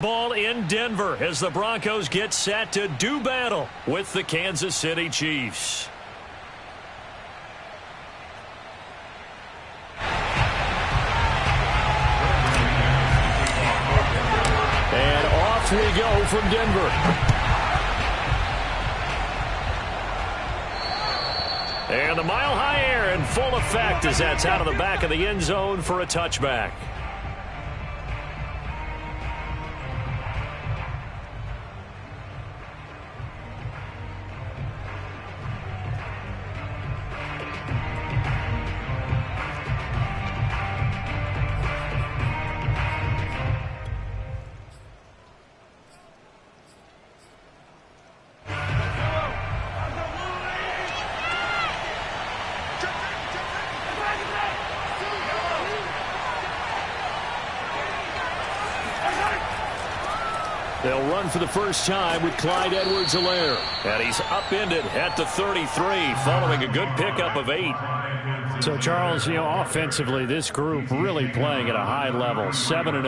Ball in Denver as the Broncos get set to do battle with the Kansas City Chiefs. And off we go from Denver. And the mile-high air in full effect as that's out of the back of the end zone for a touchback. They'll run for the first time with Clyde Edwards-Helaire. And he's upended at the 33 following a good pickup of 8. So, Charles, offensively, this group really playing at a high level, 7-0.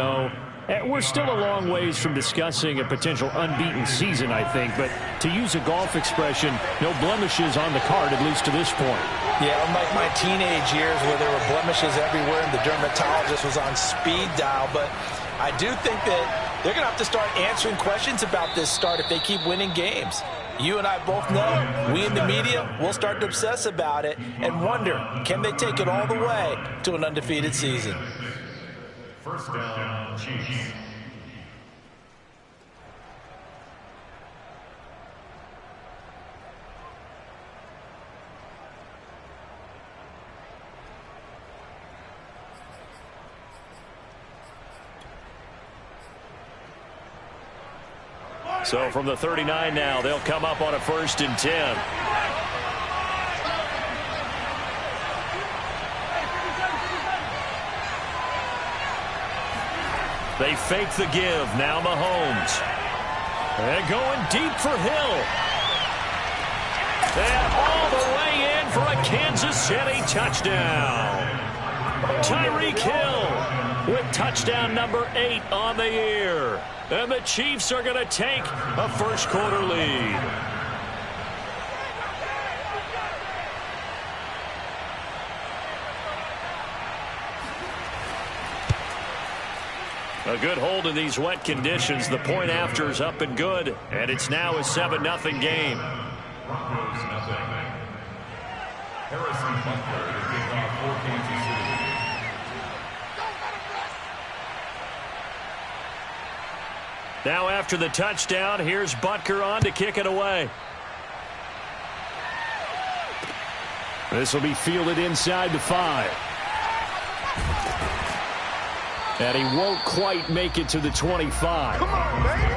And we're still a long ways from discussing a potential unbeaten season, I think. But to use a golf expression, no blemishes on the card, at least to this point. Yeah, unlike my teenage years where there were blemishes everywhere and the dermatologist was on speed dial. But I do think that they're going to have to start answering questions about this start if they keep winning games. You and I both know, we in the media, will start to obsess about it and wonder, can they take it all the way to an undefeated season? First down, Chiefs. So from the 39 now, they'll come up on a 1st and 10. They fake the give. Now Mahomes. And going deep for Hill. And all the way in for a Kansas City touchdown. Tyreek Hill with touchdown number 8 on the year. And the Chiefs are going to take a first-quarter lead. A good hold in these wet conditions. The point after is up and good. And it's now a 7-0 game. Broncos nothing. Harrison Butker to kick off for Kansas City. Now after the touchdown, here's Butker on to kick it away. This will be fielded inside the 5. And he won't quite make it to the 25. Come on, man.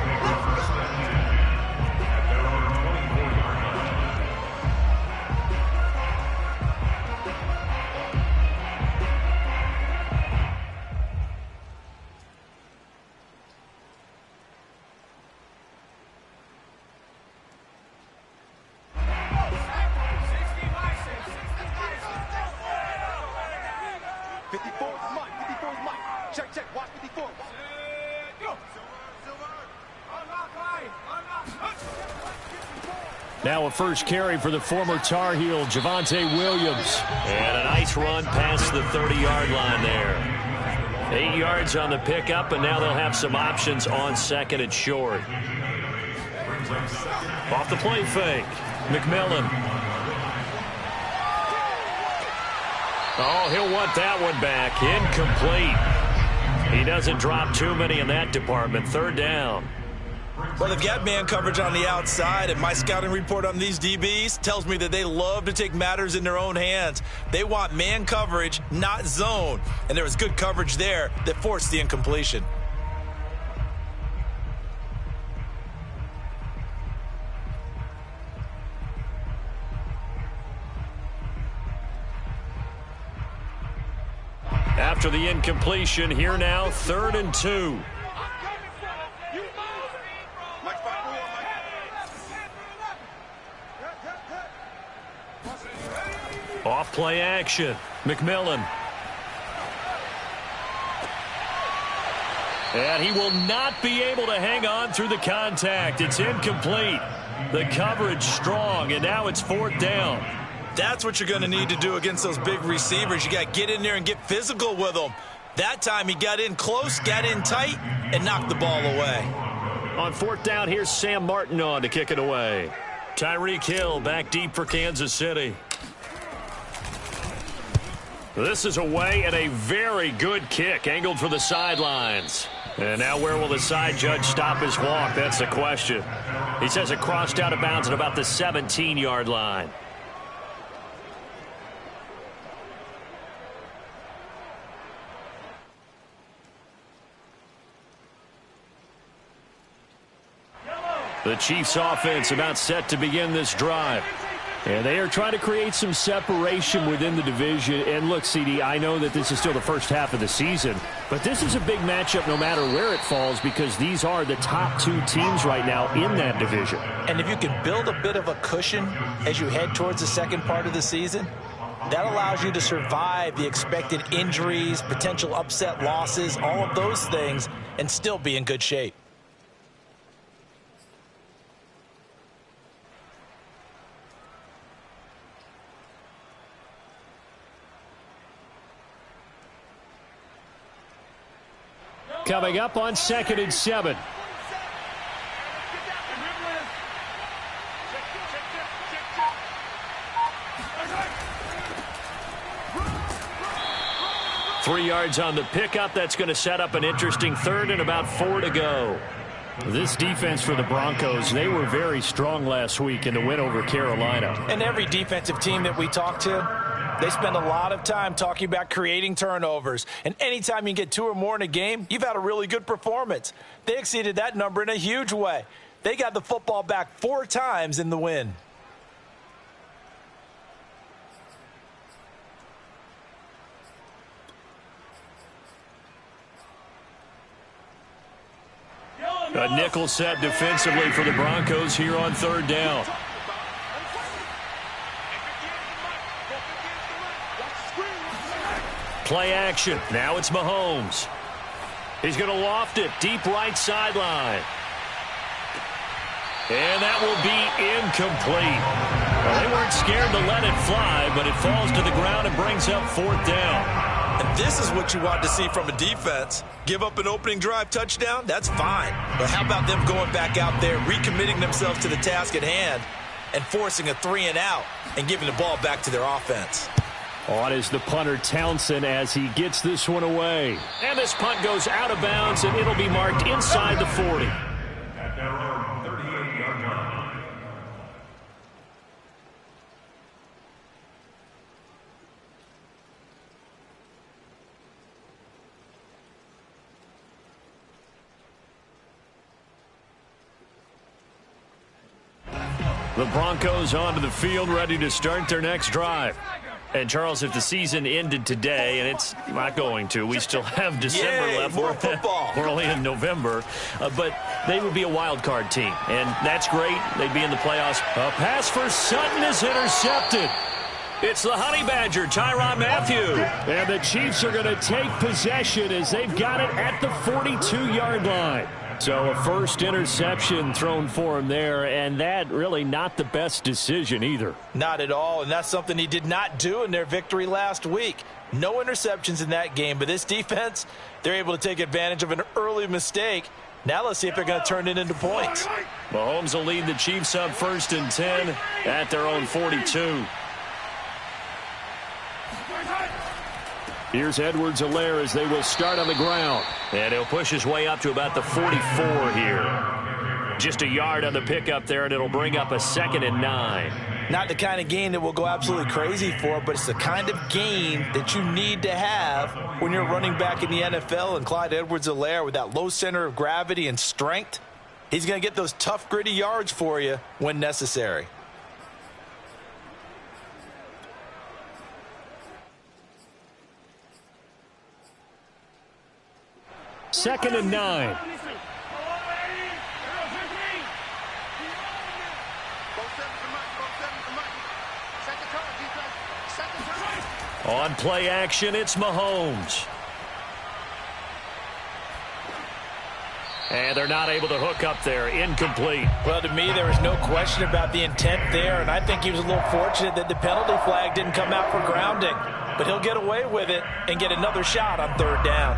Now a first carry for the former Tar Heel, Javonte Williams. And a nice run past the 30-yard line there. 8 yards on the pickup, and now they'll have some options on 2nd and short. Off the play fake, McMillan. Oh, he'll want that one back. Incomplete. He doesn't drop too many in that department. 3rd down. Well, they've got man coverage on the outside, and my scouting report on these DBs tells me that they love to take matters in their own hands. They want man coverage, not zone. And there was good coverage there that forced the incompletion. After the incompletion, here now, 3rd and 2. Off play action. McMillan. And he will not be able to hang on through the contact. It's incomplete. The coverage strong, and now it's 4th down. That's what you're going to need to do against those big receivers. You got to get in there and get physical with them. That time he got in close, got in tight, and knocked the ball away. On 4th down, here's Sam Martin on to kick it away. Tyreek Hill back deep for Kansas City. This is away and a very good kick, angled for the sidelines. And now where will the side judge stop his walk? That's the question. He says it crossed out of bounds at about the 17-yard line. The Chiefs offense about set to begin this drive. And they are trying to create some separation within the division. And look, CD, I know that this is still the first half of the season, but this is a big matchup no matter where it falls because these are the top 2 teams right now in that division. And if you can build a bit of a cushion as you head towards the second part of the season, that allows you to survive the expected injuries, potential upset losses, all of those things, and still be in good shape. Coming up on 2nd and 7. Three yards on the pickup. That's going to set up an interesting 3rd and about 4 to go. This defense for the Broncos, they were very strong last week in the win over Carolina. And every defensive team that we talk to, they spend a lot of time talking about creating turnovers. And anytime you get 2 or more in a game, you've had a really good performance. They exceeded that number in a huge way. They got the football back 4 times in the win. A nickel set defensively for the Broncos here on 3rd down. Play action. Now it's Mahomes. He's going to loft it deep right sideline. And that will be incomplete. Well, they weren't scared to let it fly, but it falls to the ground and brings up 4th down. And this is what you want to see from a defense. Give up an opening drive touchdown, that's fine. But how about them going back out there, recommitting themselves to the task at hand, and forcing a 3 and out and giving the ball back to their offense. On is the punter Townsend as he gets this one away. And this punt goes out of bounds, and it'll be marked inside the 40. At their own 38-yard line. The Broncos onto the field, ready to start their next drive. And, Charles, if the season ended today, and it's not going to, we still have December left. More football. We're only in November. But they would be a wild card team, and that's great. They'd be in the playoffs. A pass for Sutton is intercepted. It's the Honey Badger, Tyrann Mathieu. And the Chiefs are going to take possession as they've got it at the 42-yard line. So a first interception thrown for him there, and that really not the best decision either. Not at all, and that's something he did not do in their victory last week. No interceptions in that game, but this defense, they're able to take advantage of an early mistake. Now let's see if they're going to turn it into points. Mahomes will lead the Chiefs up 1st and 10 at their own 42. Here's Edwards-Helaire as they will start on the ground. And he'll push his way up to about the 44 here. Just a yard on the pickup there, and it'll bring up a 2nd and 9. Not the kind of gain that we'll go absolutely crazy for, but it's the kind of gain that you need to have when you're running back in the NFL. And Clyde Edwards-Helaire, with that low center of gravity and strength, he's going to get those tough, gritty yards for you when necessary. Second and 9. On play action, it's Mahomes. And they're not able to hook up there. Incomplete. Well, to me, there was no question about the intent there, and I think he was a little fortunate that the penalty flag didn't come out for grounding. But he'll get away with it and get another shot on third down.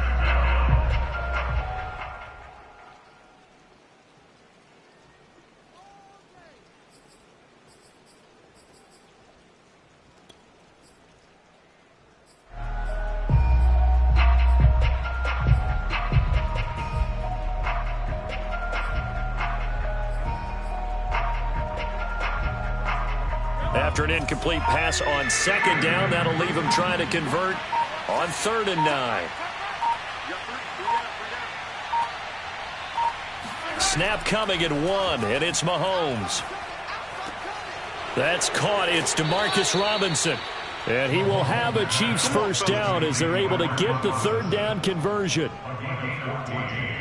After an incomplete pass on second down, that'll leave him trying to convert on 3rd and 9. Snap coming at 1, and it's Mahomes. That's caught. It's Demarcus Robinson. And he will have a Chiefs first down as they're able to get the 3rd down conversion.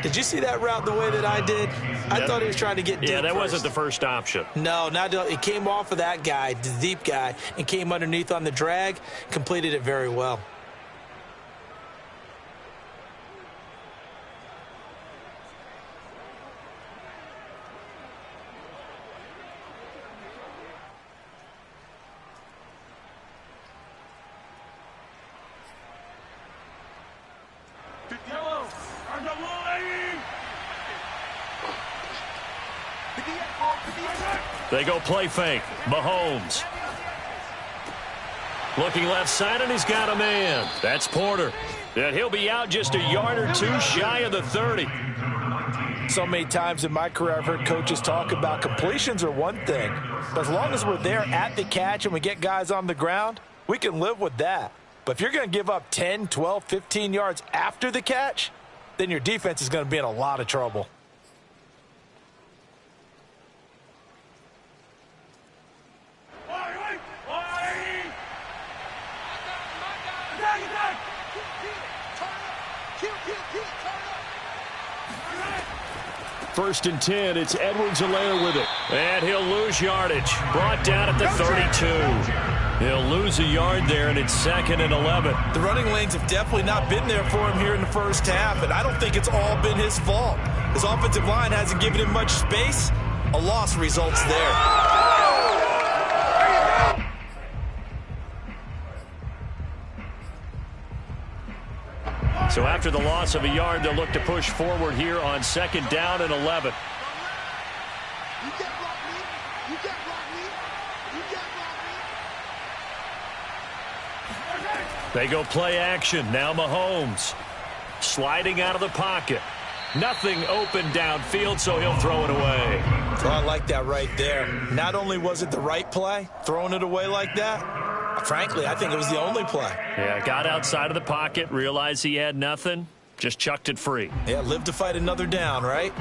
Did you see that route the way that I did? I thought he was trying to get deep. Yeah, that first. wasn't the first option. No, it came off of that guy, the deep guy, and came underneath on the drag, completed it very well. They go play fake. Mahomes. Looking left side, and he's got a man. That's Porter. And he'll be out just a yard or two shy of the 30. So many times in my career, I've heard coaches talk about completions are one thing. But as long as we're there at the catch and we get guys on the ground, we can live with that. But if you're going to give up 10, 12, 15 yards after the catch, then your defense is going to be in a lot of trouble. First and 10, it's Edwards-Helaire with it. And he'll lose yardage. Brought down at the 32. He'll lose a yard there, and it's 2nd and 11. The running lanes have definitely not been there for him here in the first half, and I don't think it's all been his fault. His offensive line hasn't given him much space. A loss results there. So after the loss of a yard, they'll look to push forward here on 2nd down and 11. They go play action. Now Mahomes sliding out of the pocket. Nothing open downfield, so he'll throw it away. Oh, I like that right there. Not only was it the right play, throwing it away like that, frankly, I think it was the only play. Yeah, got outside of the pocket, realized he had nothing, just chucked it free. Yeah, live to fight another down, right?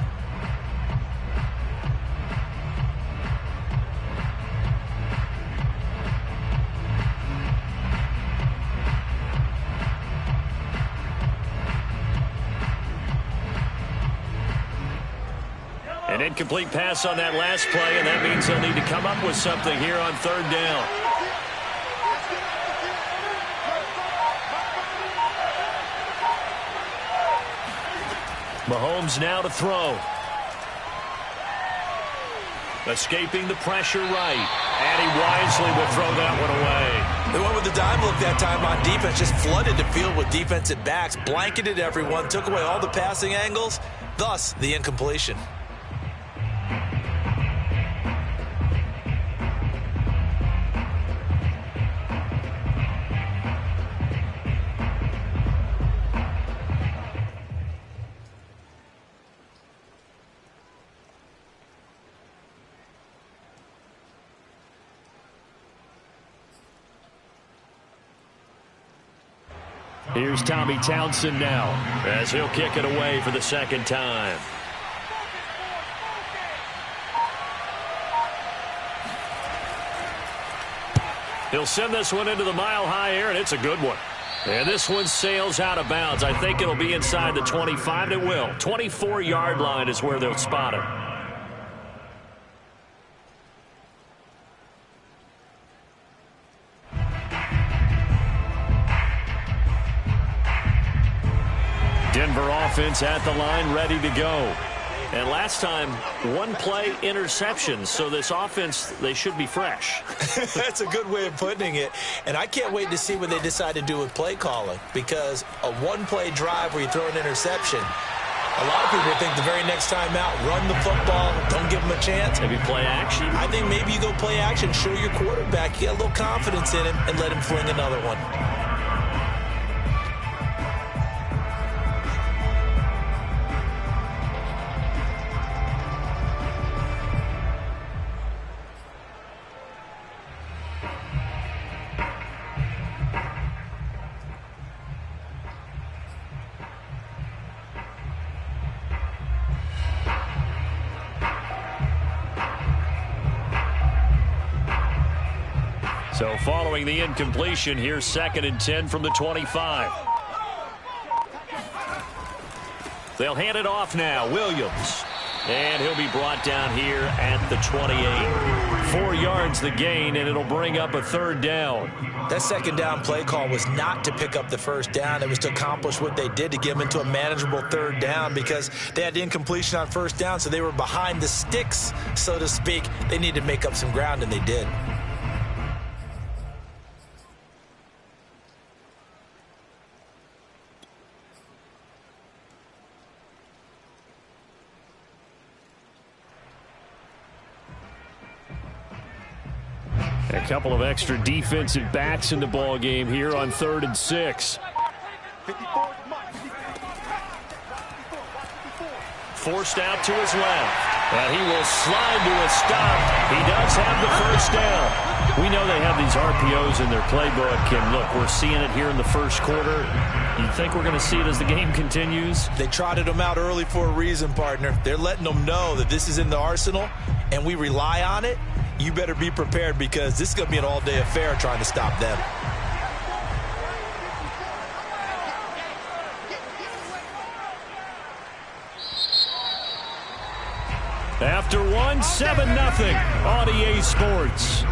An incomplete pass on that last play, and that means they'll need to come up with something here on 3rd down. Mahomes now to throw. Escaping the pressure right. And he wisely will throw that one away. They went with the dime look that time on defense. Just flooded the field with defensive backs. Blanketed everyone. Took away all the passing angles. Thus, the incompletion. Here's Tommy Townsend now as he'll kick it away for the 2nd time. He'll send this one into the mile-high air, and it's a good one. And this one sails out of bounds. I think it'll be inside the 25, and it will. 24-yard line is where they'll spot it. Denver offense at the line, ready to go. And last time, one play interception. So this offense, they should be fresh. That's a good way of putting it. And I can't wait to see what they decide to do with play calling, because a one-play drive where you throw an interception, a lot of people think the very next time out, run the football, don't give them a chance. Maybe play action? I think maybe you go play action, show your quarterback, you get a little confidence in him, and let him fling another one. So following the incompletion, here's 2nd and 10 from the 25. They'll hand it off now. Williams. And he'll be brought down here at the 28. 4 yards the gain, and it'll bring up a 3rd down. That 2nd down play call was not to pick up the 1st down. It was to accomplish what they did, to get them into a manageable 3rd down, because they had the incompletion on 1st down, so they were behind the sticks, so to speak. They needed to make up some ground, and they did. A couple of extra defensive backs in the ball game here on 3rd and 6. Forced out to his left. And he will slide to a stop. He does have the 1st down. We know they have these RPOs in their playbook, and look, we're seeing it here in the 1st quarter. You think we're going to see it as the game continues? They trotted them out early for a reason, partner. They're letting them know that this is in the arsenal, and we rely on it. You better be prepared, because this is going to be an all-day affair trying to stop them. After one, 7-0 on EA Sports.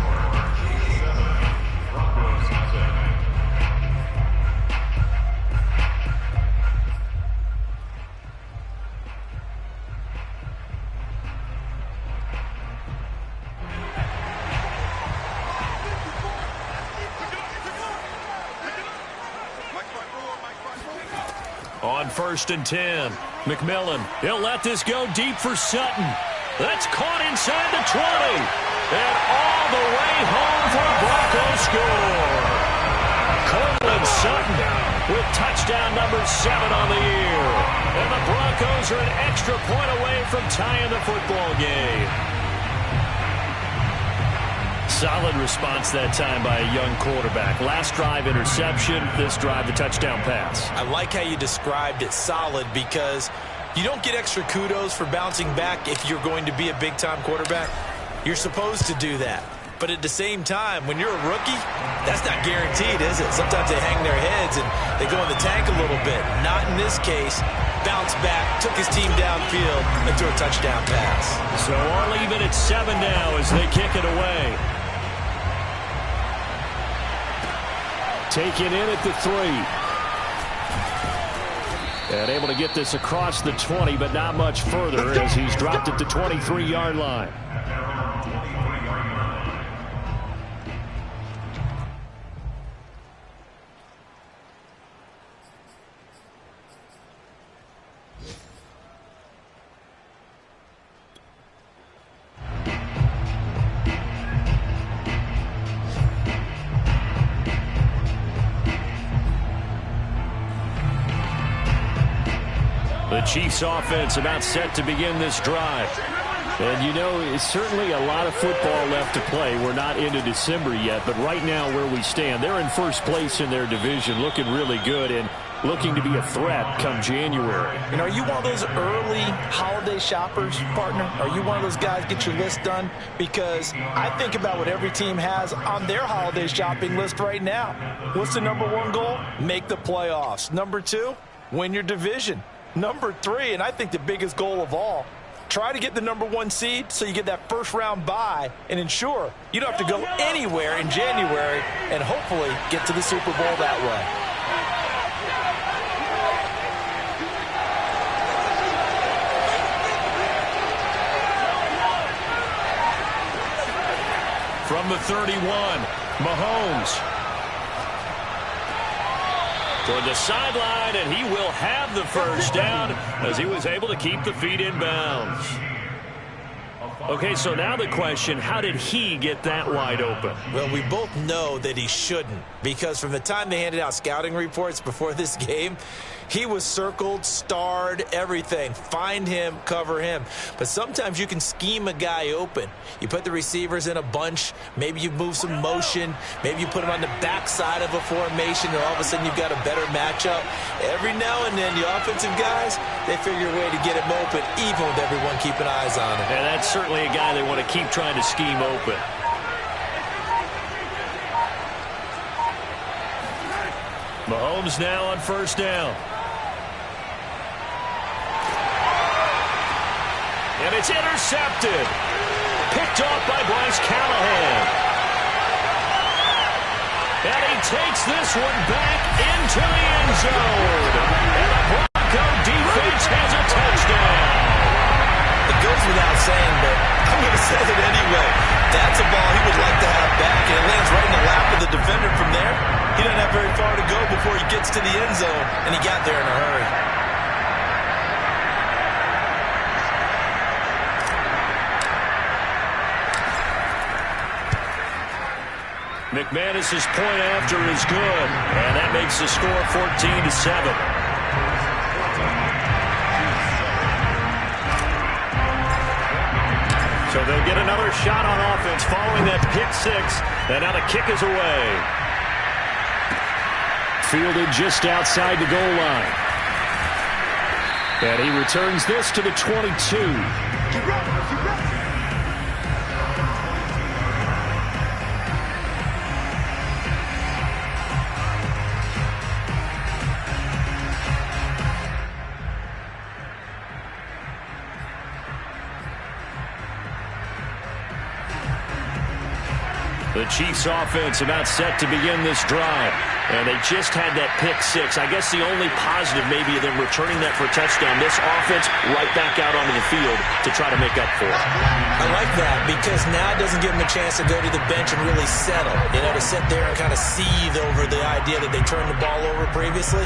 On 1st and 10, McMillan. He'll let this go deep for Sutton. That's caught inside the 20. And all the way home for a Broncos score. Courtland Sutton with touchdown number 7 on the year. And the Broncos are an extra point away from tying the football game. Solid response that time by a young quarterback. Last drive, interception. This drive, the touchdown pass. I like how you described it, solid, because you don't get extra kudos for bouncing back if you're going to be a big-time quarterback. You're supposed to do that. But at the same time, when you're a rookie, that's not guaranteed, is it? Sometimes they hang their heads and they go in the tank a little bit. Not in this case. Bounced back, took his team downfield, and threw a touchdown pass. So all even at 7 now as they kick it away. Taken in at the 3. And able to get this across the 20, but not much further as he's dropped at the 23-yard line. The Chiefs offense about set to begin this drive. And you know, it's certainly a lot of football left to play. We're not into December yet, but right now where we stand, they're in first place in their division, looking really good and looking to be a threat come January. And are you one of those early holiday shoppers, partner? Are you one of those guys get your list done? Because I think about what every team has on their holiday shopping list right now. What's the number 1 goal? Make the playoffs. Number 2, win your division. Number 3, and I think the biggest goal of all, try to get the number 1 seed so you get that first-round bye and ensure you don't have to go anywhere in January and hopefully get to the Super Bowl that way. From the 31, Mahomes. Toward the sideline, and he will have the first down as he was able to keep the feet in bounds. Okay, so now the question, how did he get that wide open? Well, we both know that he shouldn't, because from the time they handed out scouting reports before this game, he was circled, starred, everything. Find him, cover him. But sometimes you can scheme a guy open. You put the receivers in a bunch. Maybe you move some motion. Maybe you put him on the backside of a formation, and all of a sudden you've got a better matchup. Every now and then, the offensive guys, they figure a way to get him open, even with everyone keeping eyes on him. And that's certainly a guy they want to keep trying to scheme open. Mahomes now on first down. And it's intercepted. Picked off by Bryce Callahan. And he takes this one back into the end zone. And the Bronco defense has a touchdown. It goes without saying, but I'm going to say it anyway. That's a ball he would like to have back, and it lands right in the lap of the defender from there. He doesn't have very far to go before he gets to the end zone, and he got there in a hurry. McManus's point after is good, and that makes the score 14-7. So they'll get another shot on offense following that pick six, and now the kick is away. Fielded just outside the goal line. And he returns this to the 22. The Chiefs offense about set to begin this drive. And they just had that pick six. I guess the only positive maybe of them returning that for a touchdown. This offense right back out onto the field to try to make up for it. I like that because now it doesn't give them a chance to go to the bench and really settle. You know, to sit there and kind of seethe over the idea that they turned the ball over previously.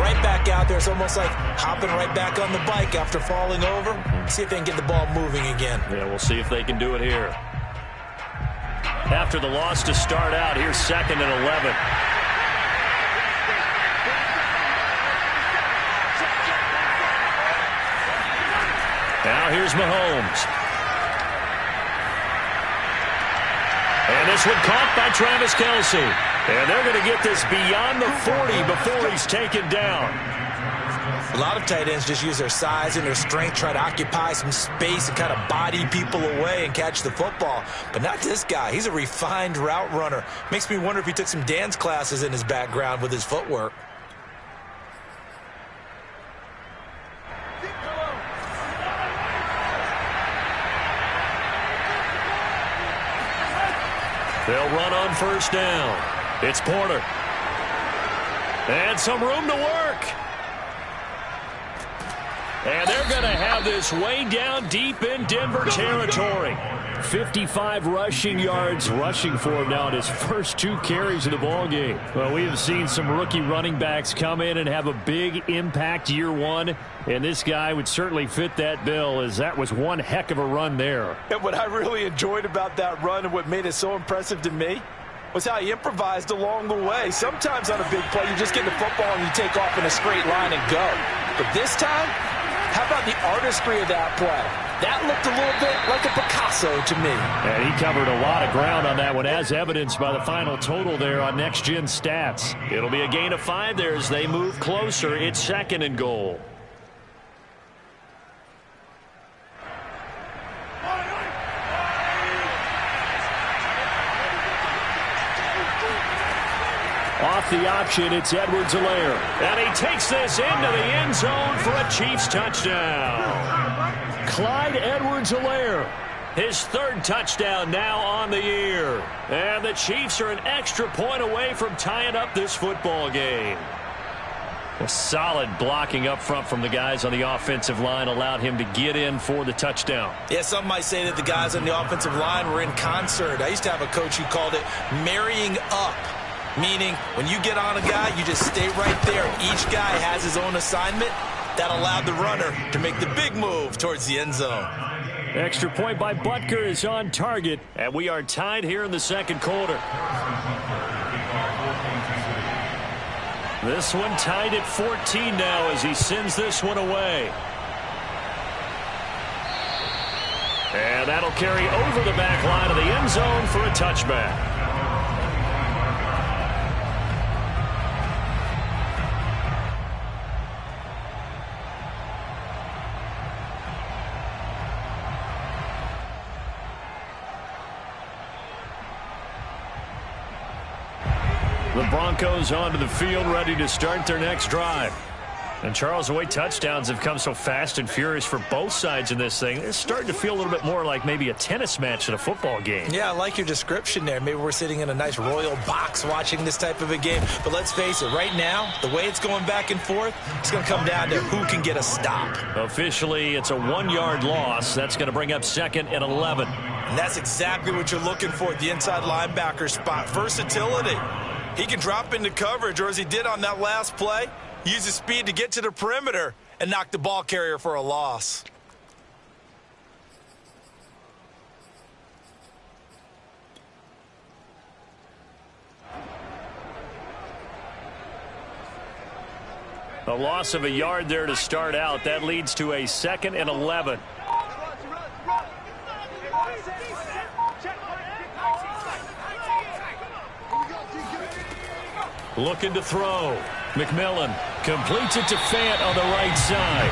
Right back out there. It's almost like hopping right back on the bike after falling over. See if they can get the ball moving again. Yeah, we'll see if they can do it here. After the loss to start out, here's 2nd and 11. Now here's Mahomes. And this one caught by Travis Kelce. And they're going to get this beyond the 40 before he's taken down. A lot of tight ends just use their size and their strength, try to occupy some space and kind of body people away and catch the football. But not this guy. He's a refined route runner. Makes me wonder if he took some dance classes in his background with his footwork. They'll run on first down. It's Porter. And some room to work. And they're going to have this way down deep in Denver territory. 55 rushing yards rushing for him now in his first 2 carries of the ballgame. Well, we have seen some rookie running backs come in and have a big impact year one, and this guy would certainly fit that bill, as that was one heck of a run there. And what I really enjoyed about that run and what made it so impressive to me was how he improvised along the way. Sometimes on a big play, you just get the football and you take off in a straight line and go. But this time, how about the artistry of that play? That looked a little bit like a Picasso to me. And he covered a lot of ground on that one, as evidenced by the final total there on Next Gen Stats. It'll be a gain of 5 there as they move closer. It's 2nd and goal. Off the option, it's Edwards-Helaire. And he takes this into the end zone for a Chiefs touchdown. Clyde Edwards-Helaire. His 3rd touchdown now on the year. And the Chiefs are an extra point away from tying up this football game. Well, solid blocking up front from the guys on the offensive line allowed him to get in for the touchdown. Yeah, some might say that the guys on the offensive line were in concert. I used to have a coach who called it marrying up, meaning when you get on a guy, you just stay right there. Each guy has his own assignment. That allowed the runner to make the big move towards the end zone. Extra point by Butker is on target. And we are tied here in the second quarter. This one tied at 14 now as he sends this one away. And that'll carry over the back line of the end zone for a touchback. The Broncos onto the field, ready to start their next drive. And Charles, the way touchdowns have come so fast and furious for both sides in this thing, it's starting to feel a little bit more like maybe a tennis match in a football game. Yeah, I like your description there. Maybe we're sitting in a nice royal box watching this type of a game. But let's face it, right now, the way it's going back and forth, it's going to come down to who can get a stop. Officially, it's a 1-yard loss. That's going to bring up 2nd and 11. And that's exactly what you're looking for at the inside linebacker spot. Versatility. He can drop into coverage, or as he did on that last play, use his speed to get to the perimeter and knock the ball carrier for a loss. A loss of a yard there to start out. That leads to a 2nd and 11. Looking to throw. McMillan completes it to Fant on the right side.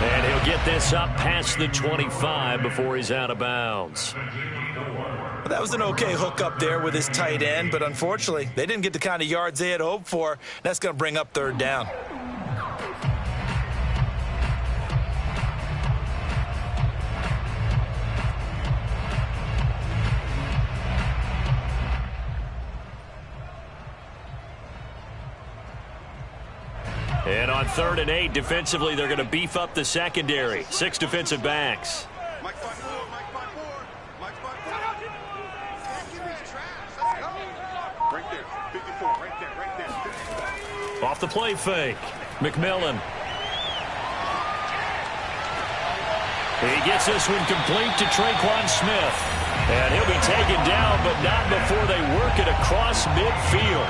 And he'll get this up past the 25 before he's out of bounds. Well, that was an okay hook up there with his tight end, but unfortunately, they didn't get the kind of yards they had hoped for. That's going to bring up 3rd down. And on 3rd and 8, defensively, they're going to beef up the secondary. 6 defensive backs. Off the play fake. McMillan. He gets this one complete to Traquan Smith. And he'll be taken down, but not before they work it across midfield.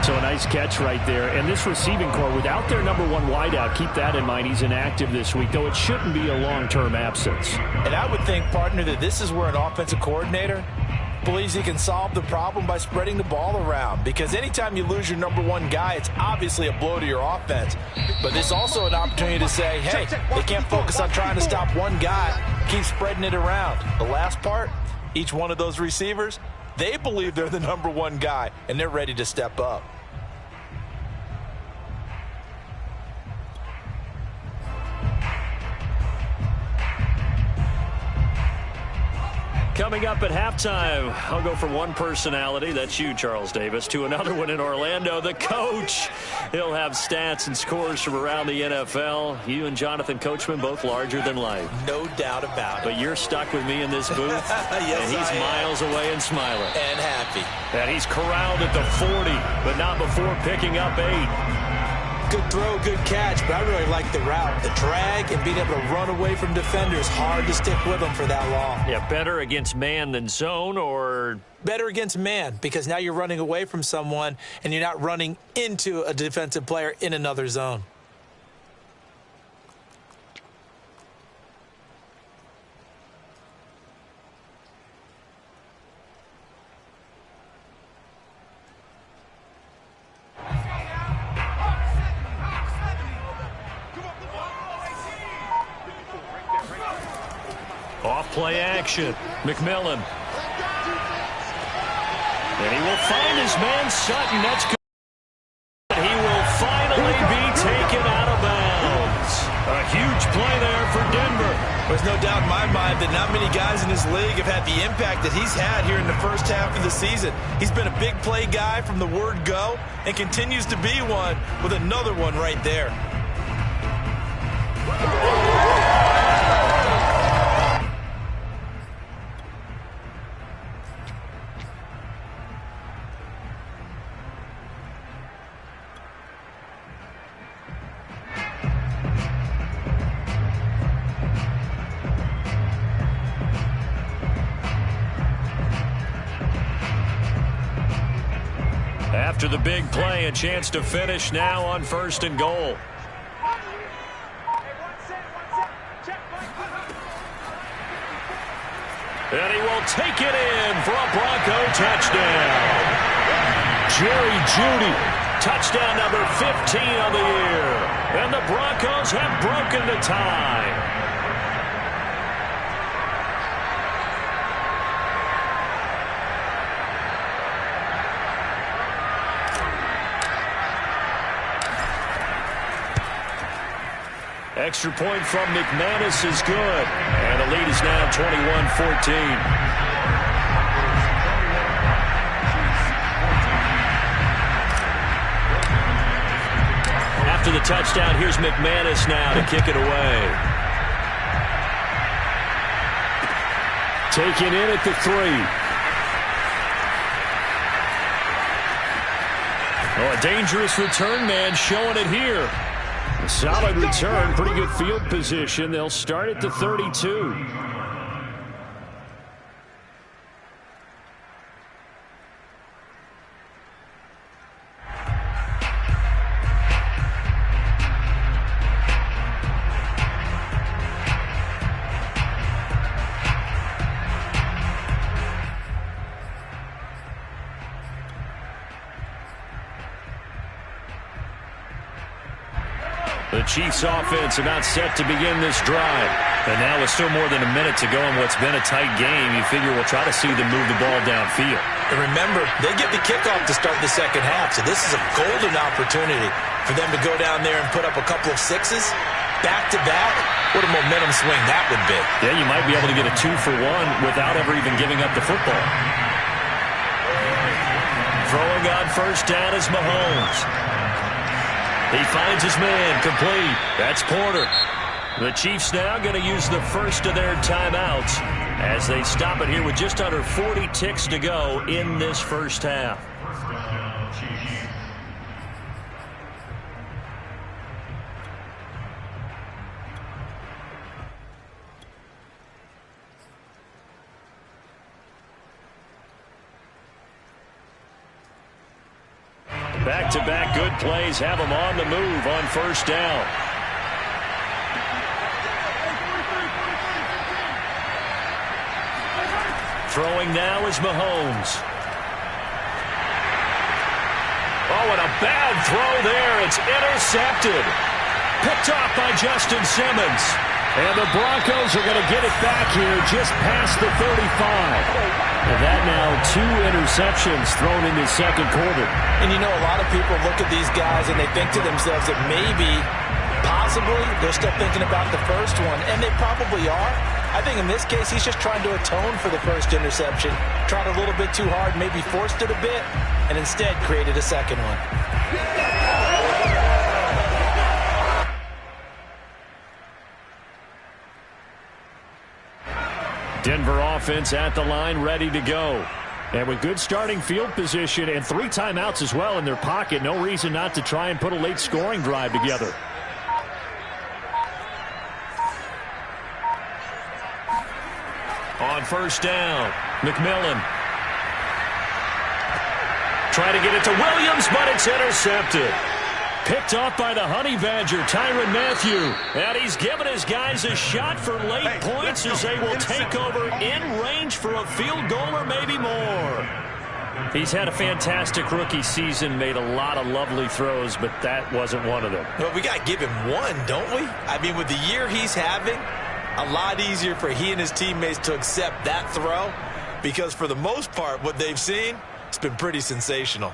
So a nice catch right there. And this receiving core, without their number 1 wideout, keep that in mind. He's inactive this week, though it shouldn't be a long-term absence. And I would think, partner, that this is where an offensive coordinator believes he can solve the problem by spreading the ball around. Because anytime you lose your number 1 guy, it's obviously a blow to your offense. But this is also an opportunity to say, hey, they can't focus on trying to stop one guy. Keep spreading it around. The last part, each one of those receivers, they believe they're the number 1 guy, and they're ready to step up. Coming up at halftime, I'll go from one personality, that's you, Charles Davis, to another one in Orlando, the coach. He'll have stats and scores from around the NFL. You and Jonathan Coachman, both larger than life. No doubt about it. But you're stuck with me in this booth, yes, and he's miles away and smiling. And happy. And he's corralled at the 40, but not before picking up 8. Good throw, good catch, but I really like the route. The drag and being able to run away from defenders, hard to stick with them for that long. Yeah, better against man than zone, or better against man, because now you're running away from someone and you're not running into a defensive player in another zone. Play action. McMillan. And he will find his man Sutton. That's good. He will finally be taken out of bounds. A huge play there for Denver. There's no doubt in my mind that not many guys in this league have had the impact that he's had here in the first half of the season. He's been a big play guy from the word go and continues to be one with another one right there. After the big play, a chance to finish now on 1st and goal. And he will take it in for a Bronco touchdown. Jerry Jeudy, touchdown number 15 on the year. And the Broncos have broken the tie. Extra point from McManus is good. And the lead is now 21-14. After the touchdown, here's McManus now to kick it away. Taken in at the 3. Oh, a dangerous return man showing it here. A solid return, pretty good field position. They'll start at the 32. The Chiefs offense about set to begin this drive. And now with still more than a minute to go in what's been a tight game, you figure we'll try to see them move the ball downfield. And remember, they get the kickoff to start the second half, so this is a golden opportunity for them to go down there and put up a couple of sixes back-to-back. What a momentum swing that would be. Yeah, you might be able to get a 2-for-1 without ever even giving up the football. Throwing on first down is Mahomes. He finds his man, complete. That's Porter. The Chiefs now going to use the first of their timeouts as they stop it here with just under 40 ticks to go in this first half. Back-to-back good plays have them on the move on first down. Throwing now is Mahomes. Oh, and a bad throw there. It's intercepted. Picked off by Justin Simmons. And the Broncos are going to get it back here just past the 35. And that now 2 interceptions thrown in the second quarter. And you know, a lot of people look at these guys and they think to themselves that maybe, possibly, they're still thinking about the first one. And they probably are. I think in this case, he's just trying to atone for the first interception. Tried a little bit too hard, maybe forced it a bit, and instead created a second one. Denver offense at the line, ready to go. And with good starting field position and 3 timeouts as well in their pocket, no reason not to try and put a late scoring drive together. On first down, McMillan. Trying to get it to Williams, but it's intercepted. Picked off by the Honey Badger, Tyrann Mathieu. And he's given his guys a shot for late points as they will take over in range for a field goal or maybe more. He's had a fantastic rookie season, made a lot of lovely throws, but that wasn't one of them. Well, we got to give him one, don't we? I mean, with the year he's having, a lot easier for he and his teammates to accept that throw because for the most part, what they've seen, it's been pretty sensational.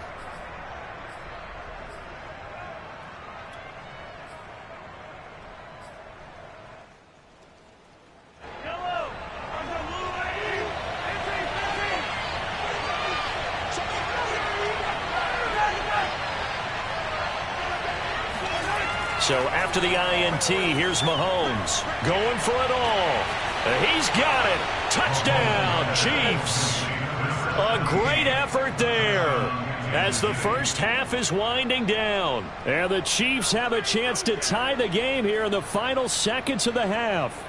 So after the INT, here's Mahomes going for it all. He's got it. Touchdown, Chiefs. A great effort there as the first half is winding down. And the Chiefs have a chance to tie the game here in the final seconds of the half.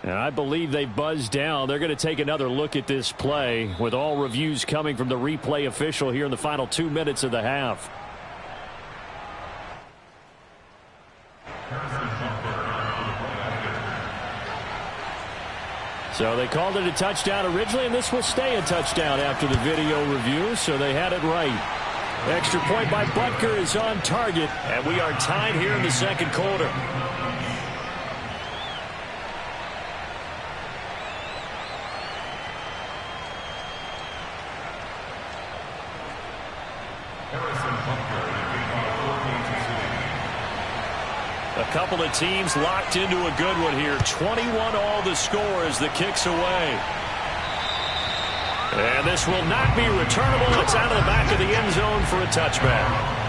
And I believe they buzzed down. They're going to take another look at this play with all reviews coming from the replay official here in the final 2 minutes of the half. So they called it a touchdown originally, and this will stay a touchdown after the video review, so they had it right. Extra point by Butker is on target. And we are tied here in the second quarter. A couple of teams locked into a good one here. 21 all the score as the kick's away. And this will not be returnable. It's out of the back of the end zone for a touchback.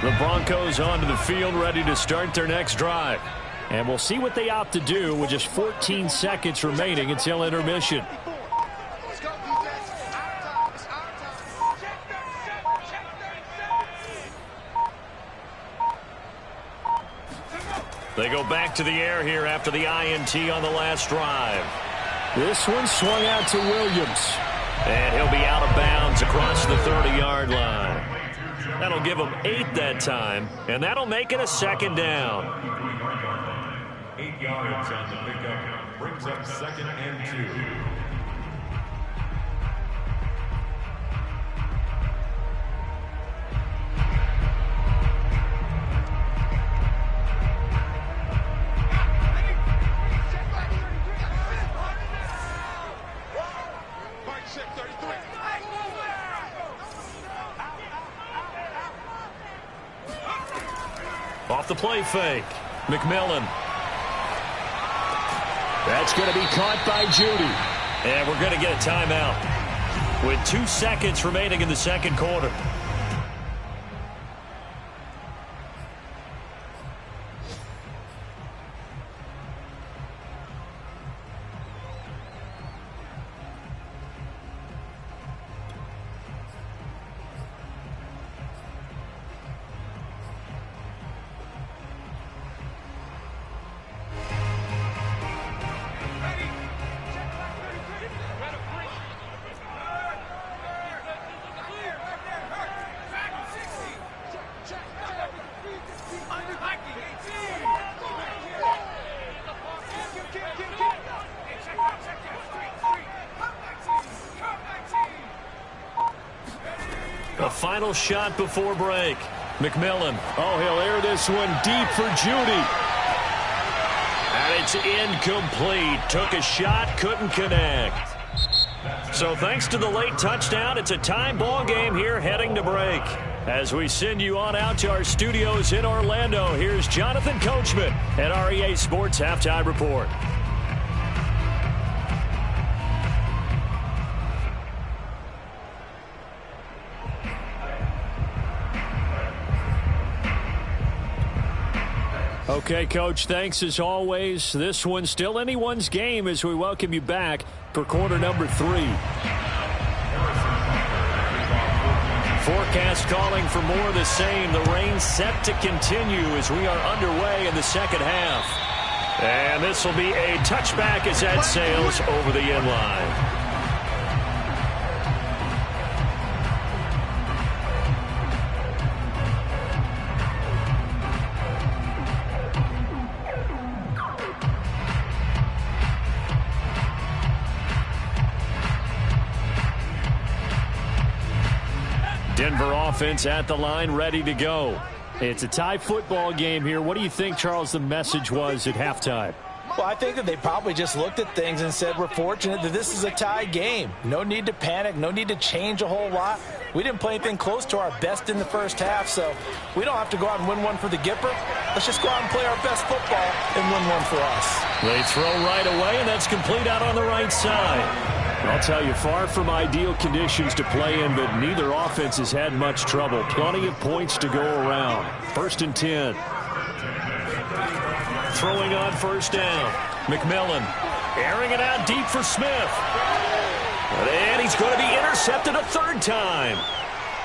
The Broncos onto the field, ready to start their next drive. And we'll see what they opt to do with just 14 seconds remaining until intermission. They go back to the air here after the INT on the last drive. This one swung out to Williams. And he'll be out of bounds across the 30-yard line. That'll give them 8 that time, and that'll make it a second down. 8 yards on the pickup brings up 2nd and 2. Off the play fake, McMillan. That's going to be caught by Judy. And we're going to get a timeout with 2 seconds remaining in the second quarter. A final shot before break. McMillan. Oh, he'll air this one deep for Judy. And it's incomplete. Took a shot, couldn't connect. So thanks to the late touchdown, it's a tie ball game here heading to break. As we send you on out to our studios in Orlando, here's Jonathan Coachman at REA Sports Halftime Report. Okay, Coach, thanks as always. This one's still anyone's game as we welcome you back for quarter number 3. Forecast calling for more of the same. The rain set to continue as we are underway in the second half. And this will be a touchback as that sails over the end line. Denver Denver offense at the line, ready to go. It's a tie football game here. What do you think, Charles, the message was at halftime? Well, I think that they probably just looked at things and said, we're fortunate that this is a tie game. No need to panic. No need to change a whole lot. We didn't play anything close to our best in the first half, so we don't have to go out and win one for the Gipper. Let's just go out and play our best football and win one for us. They throw right away, and that's complete out on the right side. I'll tell you, far from ideal conditions to play in, but neither offense has had much trouble. Plenty of points to go around. 1st and 10. Throwing on 1st down. McMillan airing it out deep for Smith. And he's going to be intercepted a 3rd time.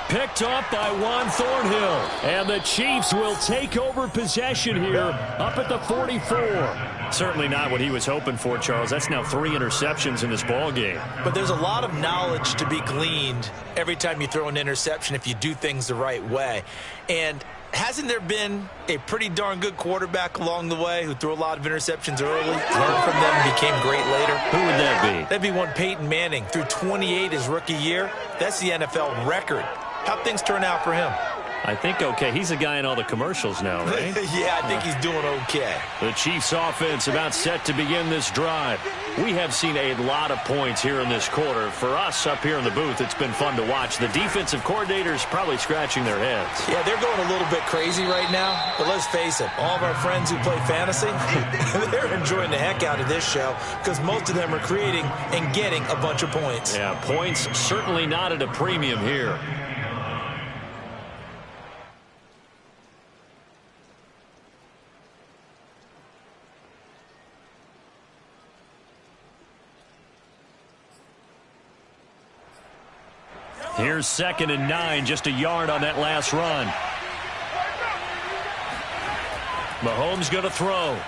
Picked off by Juan Thornhill. And the Chiefs will take over possession here up at the 44. Certainly not what he was hoping for, Charles. That's now 3 interceptions in this ball game. But there's a lot of knowledge to be gleaned every time you throw an interception if you do things the right way. And hasn't there been a pretty darn good quarterback along the way who threw a lot of interceptions early, learned from them, and became great later? Who would that be? That'd be one Peyton Manning. Threw 28 his rookie year. That's the NFL record. How'd things turn out for him? I think okay. He's a guy in all the commercials now, right? Yeah, I think he's doing okay. The Chiefs offense about set to begin this drive. We have seen a lot of points here in this quarter. For us up here in the booth, it's been fun to watch. The defensive coordinators probably scratching their heads. Yeah, they're going a little bit crazy right now. But let's face it, all of our friends who play fantasy, they're enjoying the heck out of this show because most of them are creating and getting a bunch of points. Yeah, points certainly not at a premium here. Here's 2nd and 9, just a yard on that last run. Mahomes going to throw.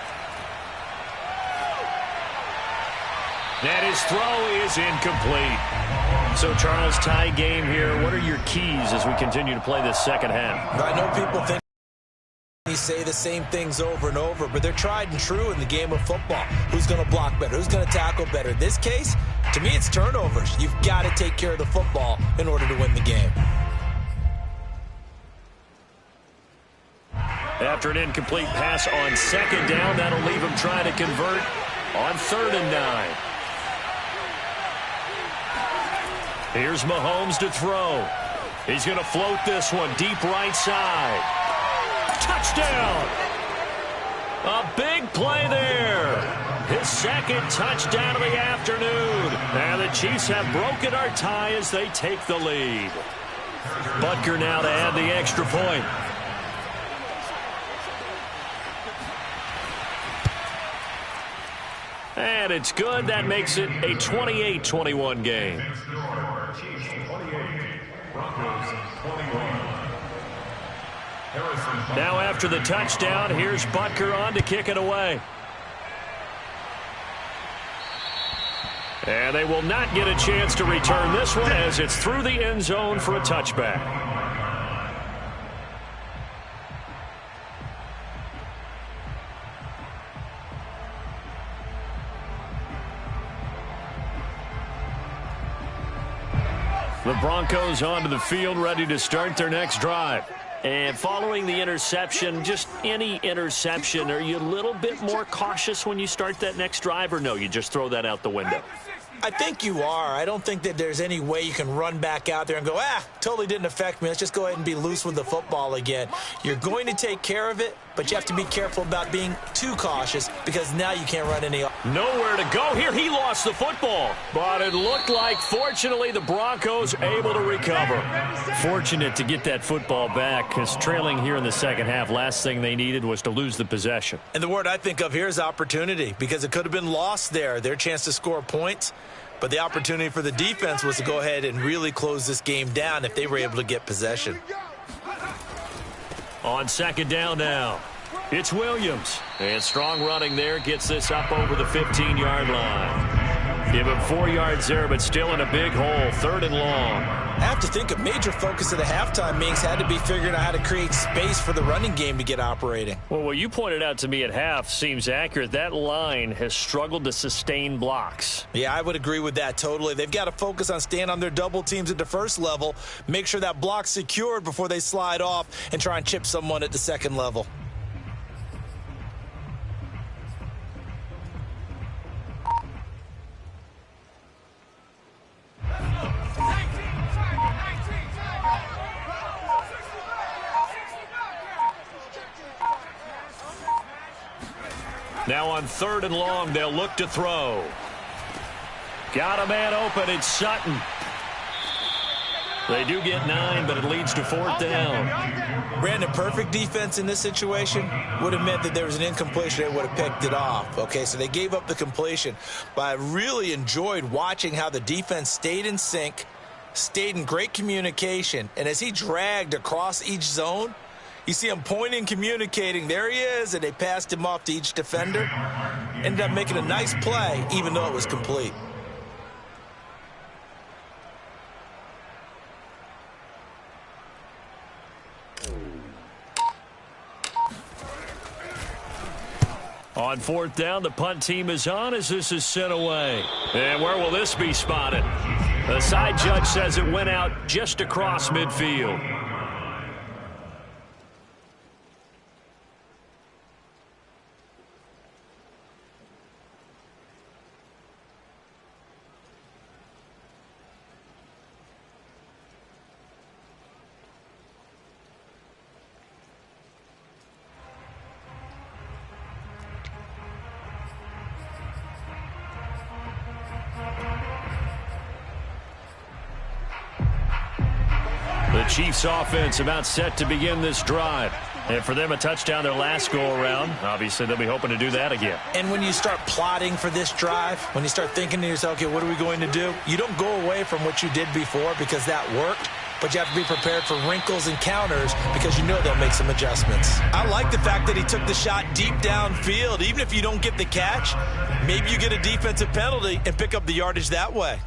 And his throw is incomplete. So, Charles, tie game here. What are your keys as we continue to play this second half? I know people think you say the same things over and over, but they're tried and true in the game of football. Who's going to block better? Who's going to tackle better? In this case, to me, it's turnovers. You've got to take care of the football in order to win the game. After an incomplete pass on 2nd down, that'll leave him trying to convert on 3rd and 9. Here's Mahomes to throw. He's going to float this one deep right side. Touchdown! A big play there. His 2nd touchdown of the afternoon. And the Chiefs have broken our tie as they take the lead. Butker now to add the extra point. And it's good. That makes it a 28-21 game. Chiefs 28, Broncos 21. Now after the touchdown, here's Butker on to kick it away. And they will not get a chance to return this one as it's through the end zone for a touchback. The Broncos onto the field, ready to start their next drive. And following the interception, just any interception, are you a little bit more cautious when you start that next drive, or no, you just throw that out the window? I think you are. I don't think that there's any way you can run back out there and go, totally didn't affect me. Let's just go ahead and be loose with the football again. You're going to take care of it, but you have to be careful about being too cautious because now you can't run any. Nowhere to go here. He lost the football, but it looked like, fortunately, the Broncos able to recover. Fortunate to get that football back because trailing here in the second half, last thing they needed was to lose the possession. And the word I think of here is opportunity because it could have been lost there, their chance to score points. But the opportunity for the defense was to go ahead and really close this game down if they were able to get possession. On 2nd down now, it's Williams. And strong running there gets this up over the 15-yard line. Give him 4 yards there, but still in a big hole. 3rd and long. I have to think a major focus of the halftime meetings had to be figuring out how to create space for the running game to get operating. Well, what you pointed out to me at half seems accurate. That line has struggled to sustain blocks. Yeah, I would agree with that totally. They've got to focus on staying on their double teams at the first level, make sure that block's secured before they slide off and try and chip someone at the second level. Now on 3rd and long, they'll look to throw. Got a man open. It's Sutton. They do get 9, but it leads to 4th down. Brandon, perfect defense in this situation would have meant that there was an incompletion. They would have picked it off. Okay, so they gave up the completion. But I really enjoyed watching how the defense stayed in sync, stayed in great communication. And as he dragged across each zone, you see him pointing, communicating. There he is, and they passed him off to each defender. Ended up making a nice play, even though it was complete. On 4th down, the punt team is on as this is sent away. And where will this be spotted? The side judge says it went out just across midfield. The Chiefs offense about set to begin this drive. And for them, a touchdown their last go-around. Obviously, they'll be hoping to do that again. And when you start plotting for this drive, when you start thinking to yourself, okay, what are we going to do? You don't go away from what you did before because that worked. But you have to be prepared for wrinkles and counters because you know they'll make some adjustments. I like the fact that he took the shot deep downfield. Even if you don't get the catch, maybe you get a defensive penalty and pick up the yardage that way.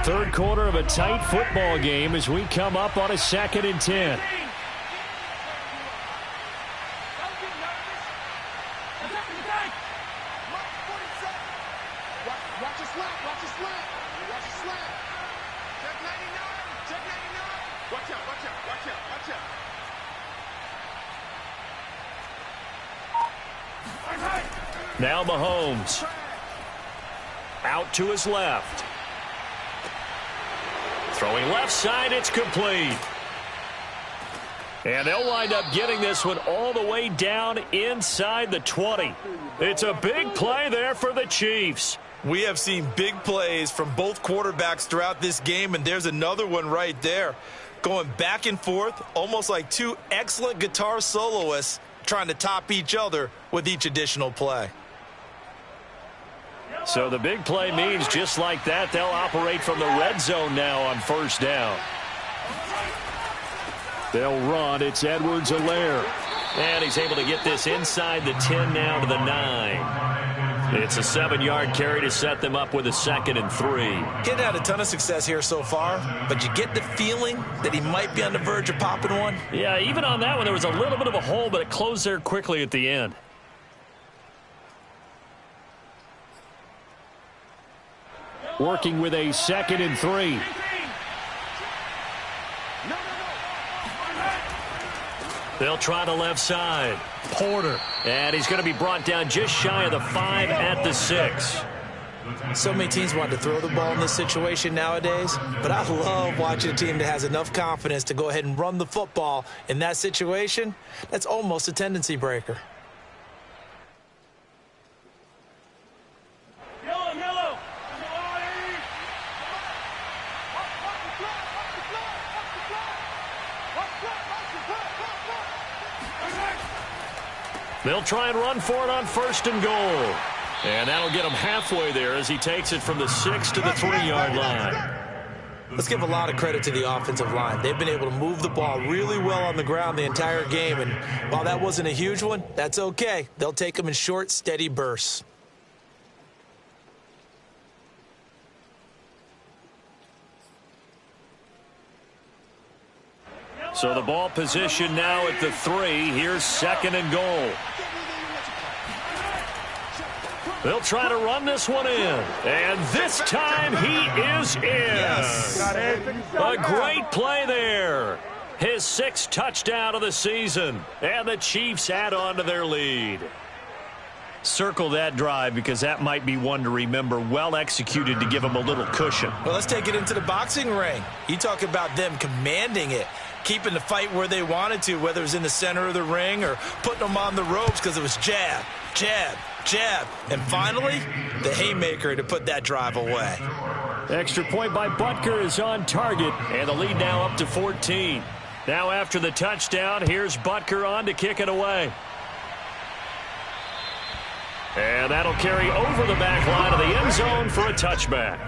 Third quarter of a tight football game as we come up on a 2nd and 10. Now Mahomes. Out to his left. Throwing left side, it's complete. And they'll wind up getting this one all the way down inside the 20. It's a big play there for the Chiefs. We have seen big plays from both quarterbacks throughout this game, and there's another one right there. Going back and forth, almost like two excellent guitar soloists trying to top each other with each additional play. So the big play means just like that, they'll operate from the red zone now on 1st down. They'll run. It's Edwards-Helaire. And he's able to get this inside the 10 now to the 9. It's a 7-yard carry to set them up with a 2nd and 3. Kid had a ton of success here so far, but you get the feeling that he might be on the verge of popping one. Yeah, even on that one, there was a little bit of a hole, but it closed there quickly at the end. Working with a 2nd and 3. They'll try the left side. Porter. And he's going to be brought down just shy of the 5 at the 6. So many teams want to throw the ball in this situation nowadays, but I love watching a team that has enough confidence to go ahead and run the football in that situation. That's almost a tendency breaker. They'll try and run for it on 1st and goal. And that'll get him halfway there as he takes it from the 6 to the 3-yard line. Let's give a lot of credit to the offensive line. They've been able to move the ball really well on the ground the entire game, and while that wasn't a huge one, that's okay. They'll take them in short, steady bursts. So the ball position now at the 3. Here's 2nd and goal. They'll try to run this one in. And this time he is in. Yes. A great play there. His 6th touchdown of the season. And the Chiefs add on to their lead. Circle that drive because that might be one to remember. Well executed to give them a little cushion. Well, let's take it into the boxing ring. You talk about them commanding it, keeping the fight where they wanted to, whether it was in the center of the ring or putting them on the ropes because it was jab, jab, jab. And finally, the haymaker to put that drive away. Extra point by Butker is on target, and the lead now up to 14. Now after the touchdown, here's Butker on to kick it away. And that'll carry over the back line of the end zone for a touchback.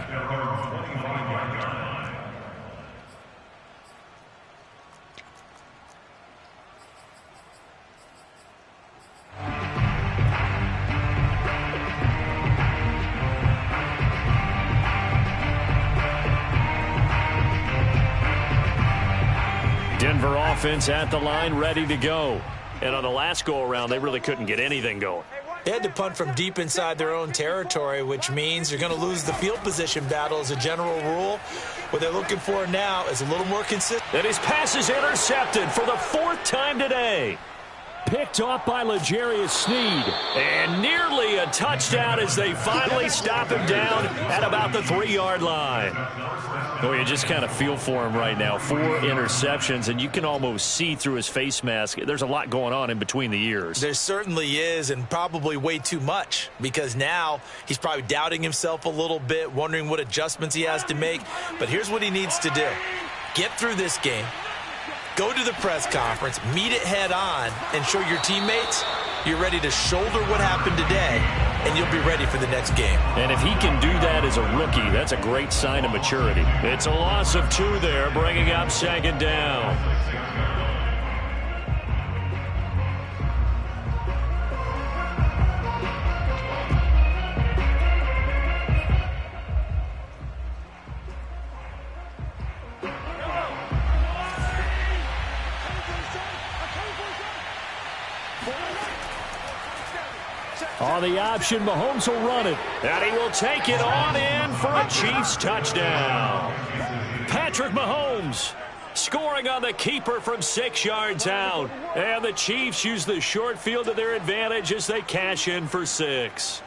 Denver offense at the line, ready to go. And on the last go-around, they really couldn't get anything going. They had to punt from deep inside their own territory, which means you're going to lose the field position battle as a general rule. What they're looking for now is a little more consistent. And his pass is intercepted for the 4th time today. Picked off by L'Jarius Sneed. And nearly a touchdown as they finally stop him down at about the 3-yard line. Oh, you just kind of feel for him right now. 4 interceptions, and you can almost see through his face mask. There's a lot going on in between the ears. There certainly is, and probably way too much, because now he's probably doubting himself a little bit, wondering what adjustments he has to make. But here's what he needs to do. Get through this game. Go to the press conference, meet it head on, and show your teammates you're ready to shoulder what happened today, and you'll be ready for the next game. And if he can do that as a rookie, that's a great sign of maturity. It's a loss of 2 there, bringing up 2nd down. On the option, Mahomes will run it. And he will take it on in for a Chiefs touchdown. Patrick Mahomes scoring on the keeper from 6 yards out. And the Chiefs use the short field to their advantage as they cash in for 6.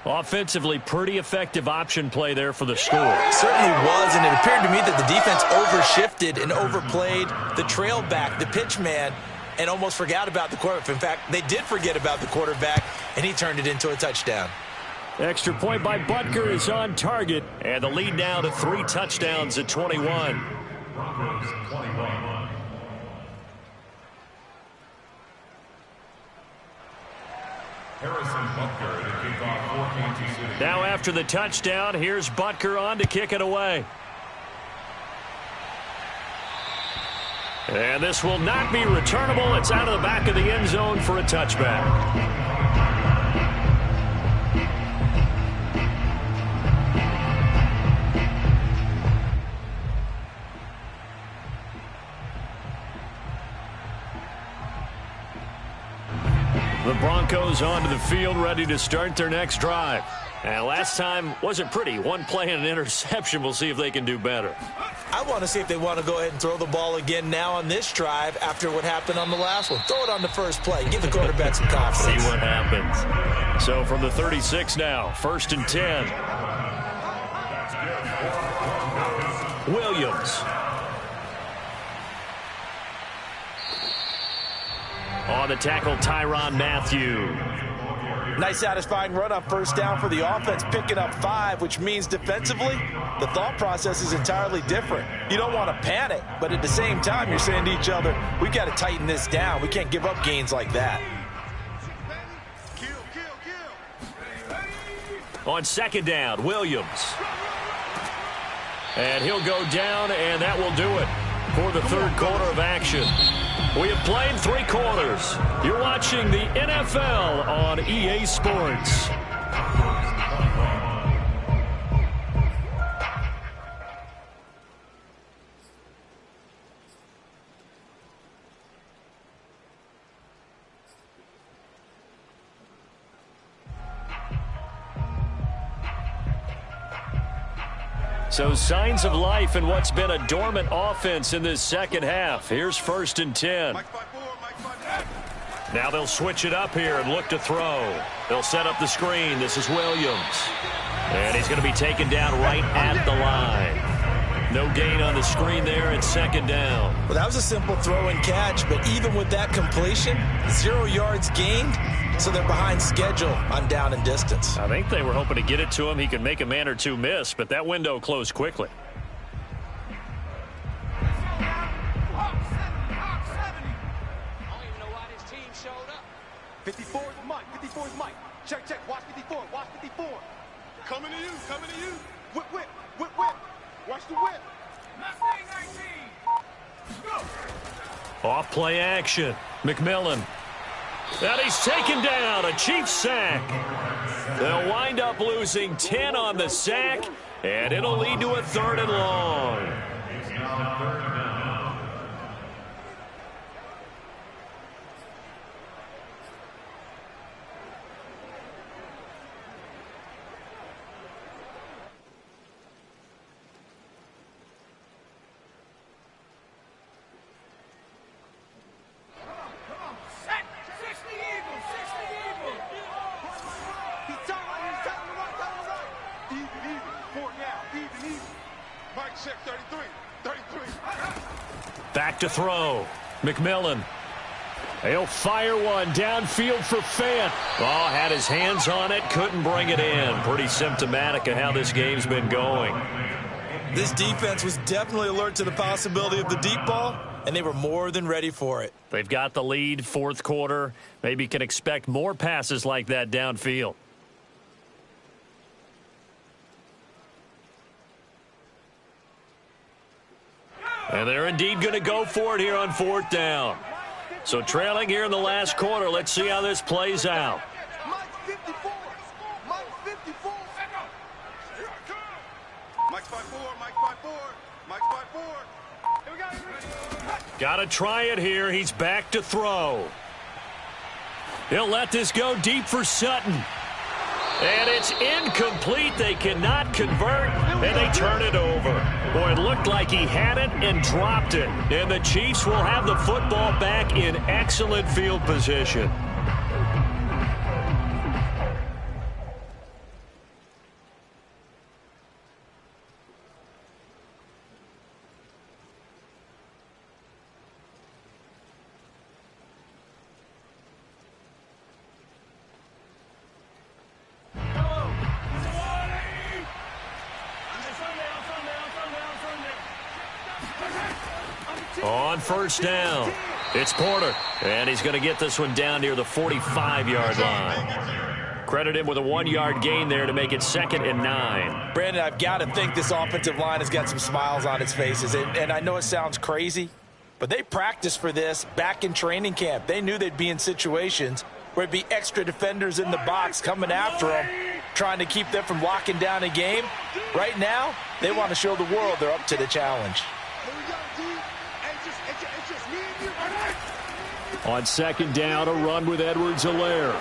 Offensively, pretty effective option play there for the score. It certainly was, and it appeared to me that the defense overshifted and overplayed the trail back, the pitch man, and almost forgot about the quarterback. In fact, they did forget about the quarterback, and he turned it into a touchdown. Extra point by Butker is on target, and the lead now to 3 touchdowns at 21. Broncos 21. Harrison Butker to kick off for Kansas City. Now after the touchdown, here's Butker on to kick it away. And this will not be returnable. It's out of the back of the end zone for a touchback. The Broncos onto the field, ready to start their next drive. And last time wasn't pretty. 1 play and an interception. We'll see if they can do better. I want to see if they want to go ahead and throw the ball again now on this drive after what happened on the last one. Throw it on the first play. Give the quarterback some confidence. See what happens. So from the 36 now, 1st and 10. Williams. On the tackle, Tyrann Mathieu. Nice satisfying run on 1st down for the offense, picking up 5, which means defensively, the thought process is entirely different. You don't want to panic, but at the same time, you're saying to each other, we've got to tighten this down. We can't give up gains like that. On 2nd down, Williams. And he'll go down, and that will do it for the third quarter of action. We have played 3 quarters. You're watching the NFL on EA Sports. So signs of life in what's been a dormant offense in this second half. Here's 1st and 10. Now they'll switch it up here and look to throw. They'll set up the screen. This is Williams. And he's going to be taken down right at the line. No gain on the screen there. It's 2nd down. Well, that was a simple throw and catch, but even with that completion, 0 yards gained, so they're behind schedule on down and distance. I think they were hoping to get it to him. He could make a man or two miss, but that window closed quickly. I don't even know why this team showed up. 54 is Mike. 54 is Mike. Check, check. Watch 54. Watch 54. Coming to you. Coming to you. Whip, whip. Whip, whip. Watch the whip. Mustang 19. Go. Off play action. McMillan. And he's taken down. A Chiefs sack. They'll wind up losing 10 on the sack, and it'll lead to a 3rd and long. Back to throw. McMillan. He'll fire one downfield for Fant. Oh, had his hands on it, couldn't bring it in. Pretty symptomatic of how this game's been going. This defense was definitely alert to the possibility of the deep ball, and they were more than ready for it. They've got the lead, 4th quarter. Maybe can expect more passes like that downfield. And they're indeed going to go for it here on 4th down. So trailing here in the last quarter. Let's see how this plays out. Mike 54. Mike 54. Mike's 54. Mike's 54. Mike's 54. Here we go. Got to try it here. He's back to throw. He'll let this go deep for Sutton. And it's incomplete. They cannot convert, and they turn it over. Boy, it looked like he had it and dropped it. And the Chiefs will have the football back in excellent field position. On 1st down, it's Porter, and he's going to get this one down near the 45-yard line. Credit him with a 1-yard gain there to make it 2nd and 9. Brandon, I've got to think this offensive line has got some smiles on its faces, and I know it sounds crazy, but they practiced for this back in training camp. They knew they'd be in situations where it'd be extra defenders in the box coming after them, trying to keep them from locking down a game. Right now, they want to show the world they're up to the challenge. On 2nd down, a run with Edwards-Helaire.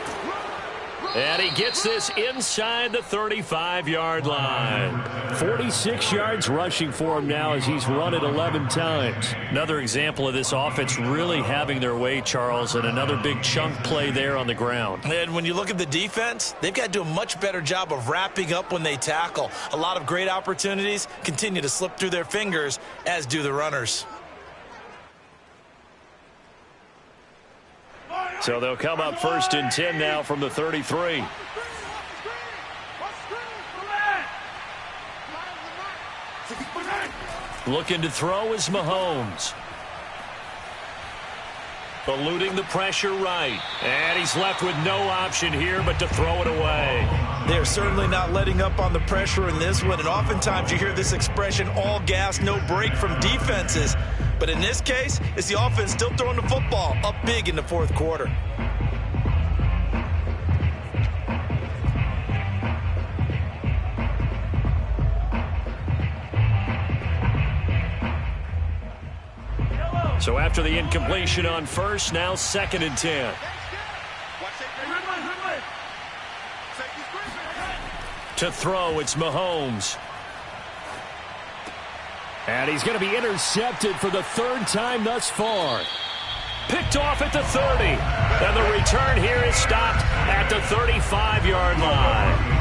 And he gets this inside the 35-yard line. 46 yards rushing for him now as he's run it 11 times. Another example of this offense really having their way, Charles, and another big chunk play there on the ground. And when you look at the defense, they've got to do a much better job of wrapping up when they tackle. A lot of great opportunities continue to slip through their fingers, as do the runners. So they'll come up 1st and 10 now from the 33. Looking to throw is Mahomes. Eluding the pressure right. And he's left with no option here but to throw it away. They're certainly not letting up on the pressure in this one, and oftentimes you hear this expression, all gas, no break from defenses. But in this case, it's the offense still throwing the football up big in the fourth quarter. So after the incompletion on first, now 2nd and 10. To throw, it's Mahomes. And he's going to be intercepted for the 3rd time thus far. Picked off at the 30. And the return here is stopped at the 35-yard line.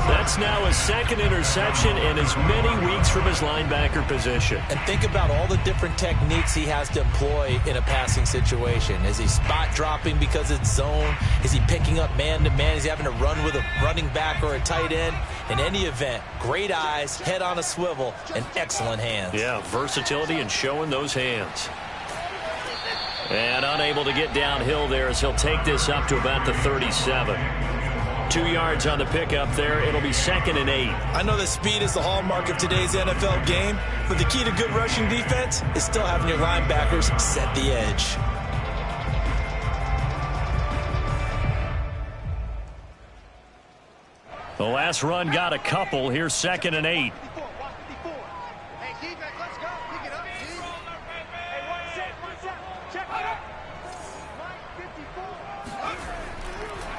That's now his 2nd interception in as many weeks from his linebacker position. And think about all the different techniques he has to employ in a passing situation. Is he spot dropping because it's zone? Is he picking up man-to-man? Is he having to run with a running back or a tight end? In any event, great eyes, head on a swivel, and excellent hands. Yeah, versatility and showing those hands. And unable to get downhill there as he'll take this up to about the 37. 2 yards on the pickup there. It'll be 2nd and 8. I know that speed is the hallmark of today's NFL game, but the key to good rushing defense is still having your linebackers set the edge. The last run got a couple. Here's 2nd and 8.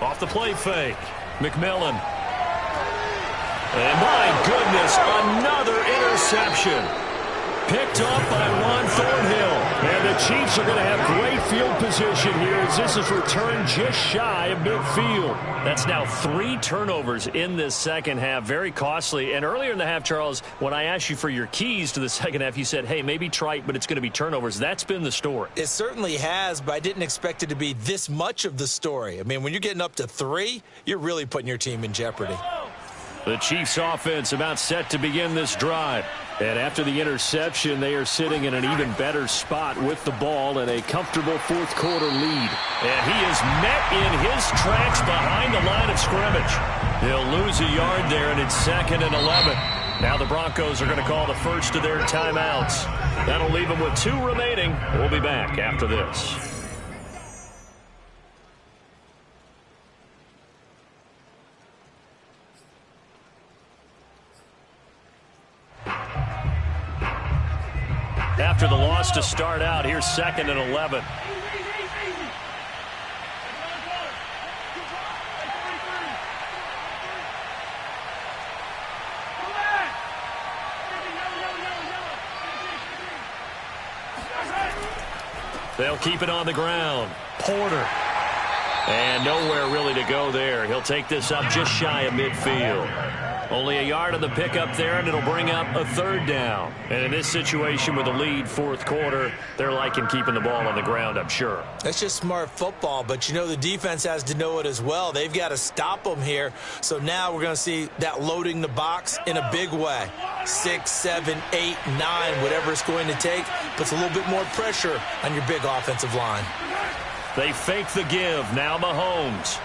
Off the play fake. McMillan. And my goodness, another interception. Picked off by Juan Thornhill. And the Chiefs are going to have great field position here as this is returned just shy of midfield. That's now 3 turnovers in this second half. Very costly. And earlier in the half, Charles, when I asked you for your keys to the second half, you said, hey, maybe trite, but it's going to be turnovers. That's been the story. It certainly has, but I didn't expect it to be this much of the story. I mean, when you're getting up to 3, you're really putting your team in jeopardy. The Chiefs offense about set to begin this drive. And after the interception, they are sitting in an even better spot with the ball and a comfortable fourth quarter lead. And he is met in his tracks behind the line of scrimmage. He'll lose a yard there, and it's 2nd and 11. Now the Broncos are going to call the first of their timeouts. That'll leave them with 2 remaining. We'll be back after this. After the loss to start out, here's 2nd and 11. They'll keep it on the ground. Porter. And nowhere really to go there. He'll take this up just shy of midfield. Only a yard on the pickup there, and it'll bring up a 3rd down. And in this situation with a lead fourth quarter, they're liking keeping the ball on the ground, I'm sure. That's just smart football, but you know the defense has to know it as well. They've got to stop them here. So now we're going to see that loading the box in a big way. 6, 7, 8, 9, whatever it's going to take, puts a little bit more pressure on your big offensive line. They fake the give. Now Mahomes.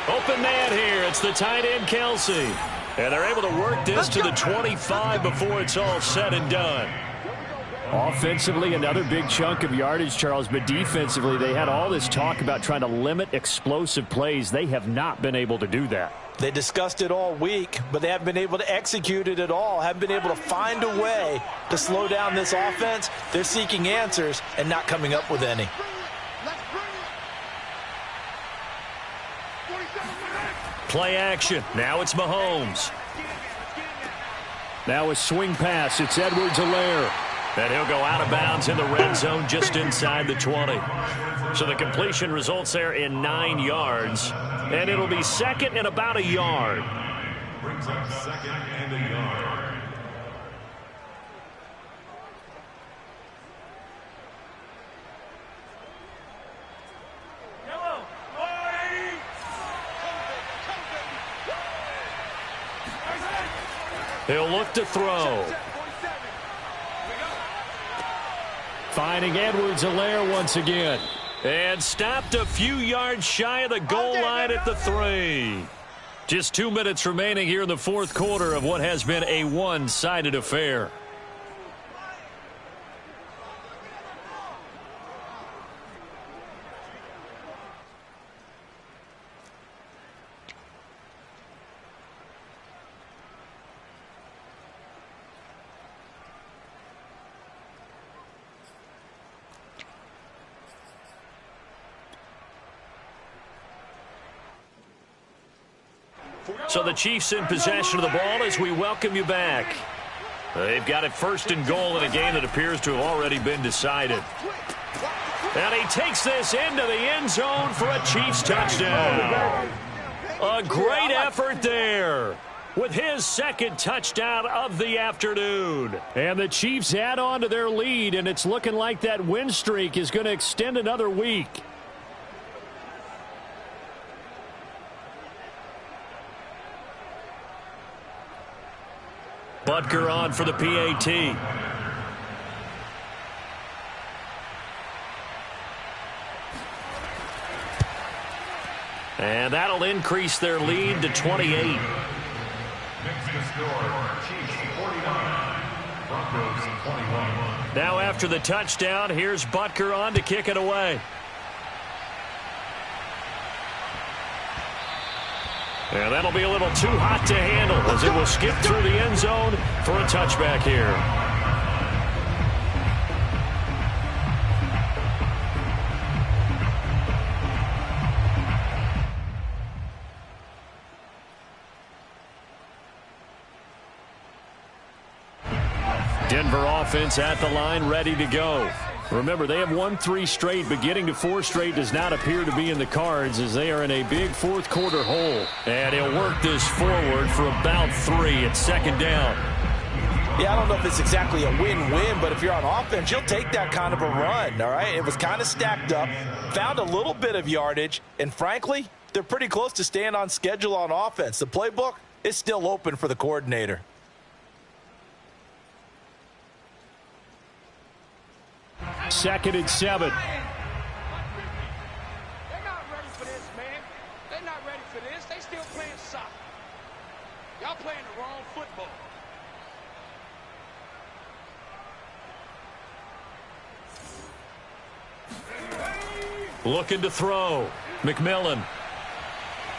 Open man here. It's the tight end, Kelsey. And they're able to work this to the 25 before it's all said and done. Offensively, another big chunk of yardage, Charles, but defensively, they had all this talk about trying to limit explosive plays. They have not been able to do that. They discussed it all week, but they haven't been able to execute it at all, haven't been able to find a way to slow down this offense. They're seeking answers and not coming up with any. Play action. Now it's Mahomes. Now a swing pass. It's Edwards-Helaire. And he'll go out of bounds in the red zone just inside the 20. So the completion results there in 9 yards. And it'll be 2nd and about a yard. Brings up 2nd and a yard. He'll look to throw. Finding Edwards-Helaire once again. And stopped a few yards shy of the goal line at the 3. Just 2 minutes remaining here in the fourth quarter of what has been a one-sided affair. So the Chiefs in possession of the ball as we welcome you back. They've got it first and goal in a game that appears to have already been decided. And he takes this into the end zone for a Chiefs touchdown. A great effort there with his second touchdown of the afternoon. And the Chiefs add on to their lead, and it's looking like that win streak is going to extend another week. Butker on for the PAT. And that'll increase their lead to 28. Next to score, Chiefs 49, Broncos 21. Now after the touchdown, here's Butker on to kick it away. And that'll be a little too hot to handle as it will skip through the end zone for a touchback here. Denver offense at the line, ready to go. Remember, they have won 3 straight, but getting to 4 straight does not appear to be in the cards as they are in a big fourth quarter hole. And he'll work this forward for about 3 at second down. Yeah, I don't know if it's exactly a win-win, but if you're on offense, you'll take that kind of a run, all right? It was kind of stacked up, found a little bit of yardage, and frankly, they're pretty close to staying on schedule on offense. The playbook is still open for the coordinator. Second and 7. They're not ready for this, man. They're not ready for this. They still playing soccer. Y'all playing the wrong football. Looking to throw. McMillan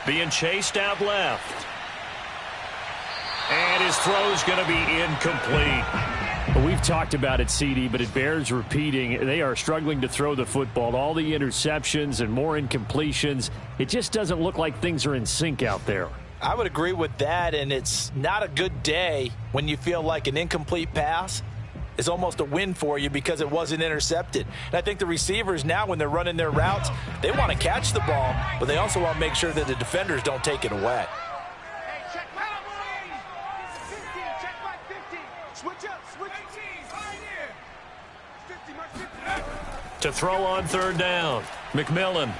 being chased out left. And his throw's going to be incomplete. We've talked about it, CD, but it bears repeating. They are struggling to throw the football. All the interceptions and more incompletions. It just doesn't look like things are in sync out there. I would agree with that, and it's not a good day when you feel like an incomplete pass is almost a win for you because it wasn't intercepted. And I think the receivers now, when they're running their routes, they want to catch the ball, but they also want to make sure that the defenders don't take it away. Hey, check back 15. Check back 15. Switch up, switch. 18, right here. 50, Mark 50. To throw on third down. McMillan.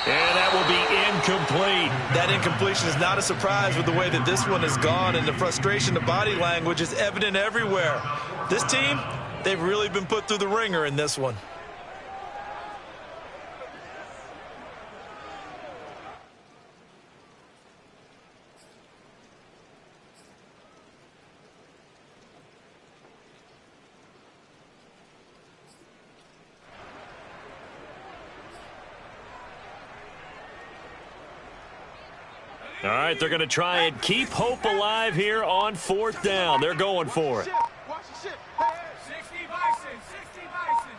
And that will be incomplete. That incompletion is not a surprise with the way that this one has gone, and the frustration, the body language is evident everywhere. This team, they've really been put through the ringer in this one. All right, they're going to try and keep hope alive here on fourth down. They're going for it. Watch the shit. Hey, hey. 60 Bison, 60 Bison.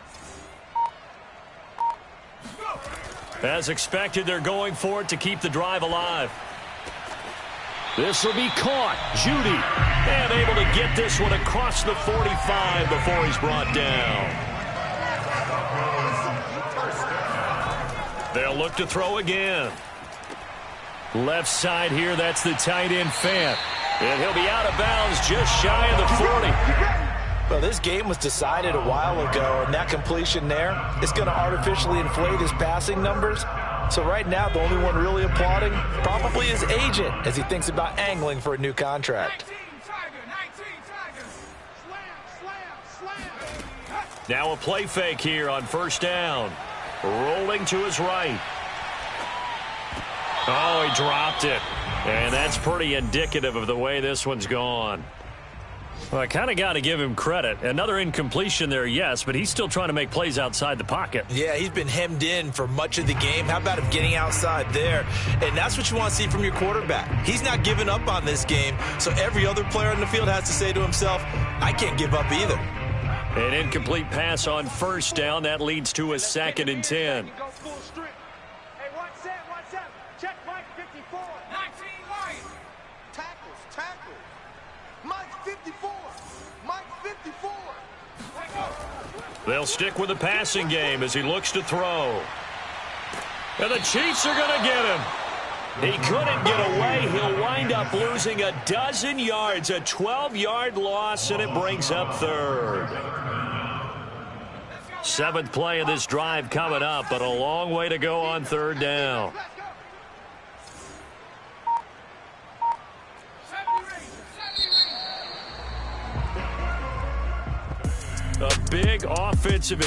Go. As expected, they're going for it to keep the drive alive. This will be caught. Judy. And able to get this one across the 45 before he's brought down. They'll look to throw again. Left side here, that's the tight end Fant. And he'll be out of bounds just shy of the 40. Well, this game was decided a while ago, and that completion there is going to artificially inflate his passing numbers. So right now, the only one really applauding probably his agent as he thinks about angling for a new contract. 19 Tiger, 19 Tiger. Slam, slam, slam. Now a play fake here on first down. Rolling to his right. Oh, he dropped it. And that's pretty indicative of the way this one's gone. Well, I kind of got to give him credit. Another incompletion there, yes, but he's still trying to make plays outside the pocket. Yeah, he's been hemmed in for much of the game. How about him getting outside there? And that's what you want to see from your quarterback. He's not giving up on this game, so every other player on the field has to say to himself, I can't give up either. An incomplete pass on first down. That leads to a 2nd and 10. Hey, what's that? Check Mike 54. 19 Lions. Tackles. Mike 54. Mike 54. They'll stick with the passing game as he looks to throw. And the Chiefs are going to get him. He couldn't get away. He'll wind up losing a dozen yards, a 12-yard loss, and it brings up 3rd. 7th play of this drive coming up, but a long way to go on 3rd down. A big offensive